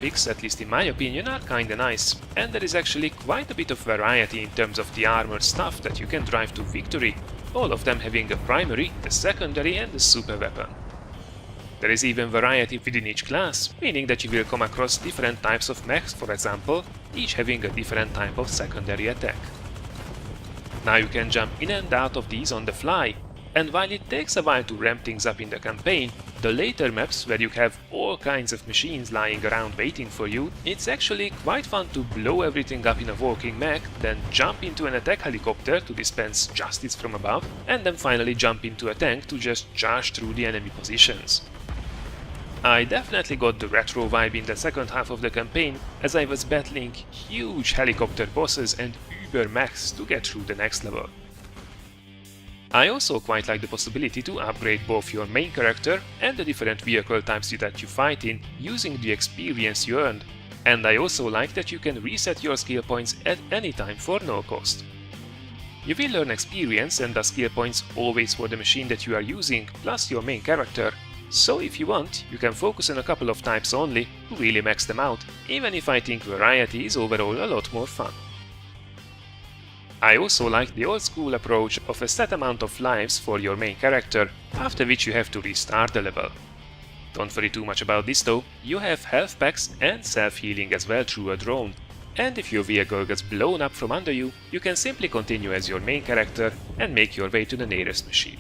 graphics, at least in my opinion, are kinda nice, and there is actually quite a bit of variety in terms of the armor stuff that you can drive to victory, all of them having a primary, a secondary and a super weapon. There is even variety within each class, meaning that you will come across different types of mechs, for example, each having a different type of secondary attack. Now you can jump in and out of these on the fly, and while it takes a while to ramp things up in the campaign, the later maps where you have all kinds of machines lying around waiting for you, it's actually quite fun to blow everything up in a walking mech, then jump into an attack helicopter to dispense justice from above, and then finally jump into a tank to just charge through the enemy positions. I definitely got the retro vibe in the second half of the campaign, as I was battling huge helicopter bosses and uber mechs to get through the next level. I also quite like the possibility to upgrade both your main character and the different vehicle types that you fight in using the experience you earned, and I also like that you can reset your skill points at any time for no cost. You will earn experience and the skill points always for the machine that you are using, plus your main character, so if you want, you can focus on a couple of types only to really max them out, even if I think variety is overall a lot more fun. I also like the old school approach of a set amount of lives for your main character, after which you have to restart the level. Don't worry too much about this though, you have health packs and self-healing as well through a drone, and if your vehicle gets blown up from under you, you can simply continue as your main character and make your way to the nearest machine.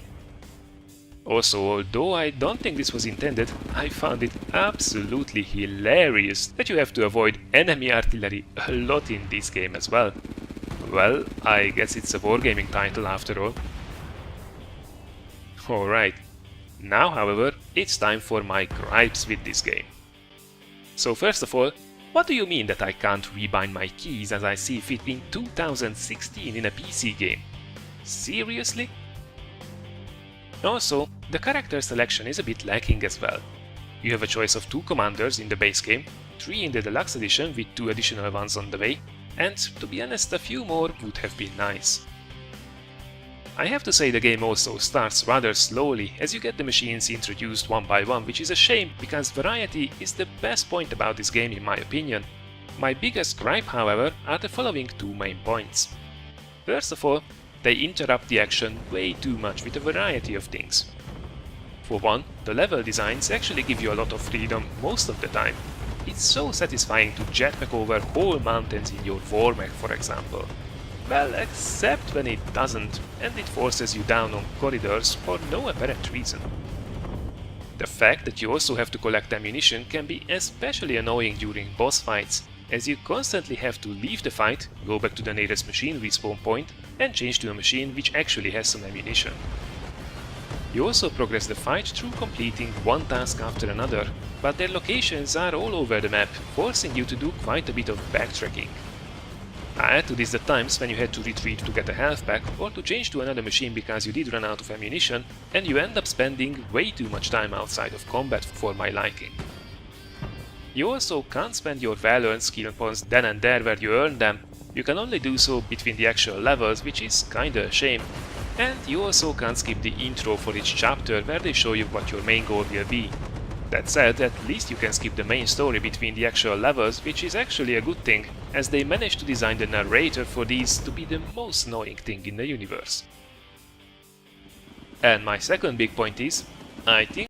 Also, although I don't think this was intended, I found it absolutely hilarious that you have to avoid enemy artillery a lot in this game as well. Well, I guess it's a wargaming title after all. Alright, now however, it's time for my gripes with this game. So first of all, what do you mean that I can't rebind my keys as I see fit in 2016 in a PC game? Seriously? Also, the character selection is a bit lacking as well. You have a choice of 2 commanders in the base game, 3 in the deluxe edition with 2 additional ones on the way, and to be honest, a few more would have been nice. I have to say the game also starts rather slowly as you get the machines introduced one by one, which is a shame because variety is the best point about this game in my opinion. My biggest gripe, however, are the following 2 main points. First of all, they interrupt the action way too much with a variety of things. For one, the level designs actually give you a lot of freedom most of the time. It's so satisfying to jetpack over whole mountains in your war mech, for example. Well, except when it doesn't, and it forces you down on corridors for no apparent reason. The fact that you also have to collect ammunition can be especially annoying during boss fights, as you constantly have to leave the fight, go back to the nearest machine respawn point, and change to a machine which actually has some ammunition. You also progress the fight through completing one task after another, but their locations are all over the map, forcing you to do quite a bit of backtracking. Add to this the times when you had to retreat to get a health pack or to change to another machine because you did run out of ammunition, and you end up spending way too much time outside of combat for my liking. You also can't spend your well-earned skill points then and there where you earn them, you can only do so between the actual levels, which is kinda a shame. And you also can't skip the intro for each chapter where they show you what your main goal will be. That said, at least you can skip the main story between the actual levels, which is actually a good thing, as they managed to design the narrator for these to be the most annoying thing in the universe. And my second big point is, I think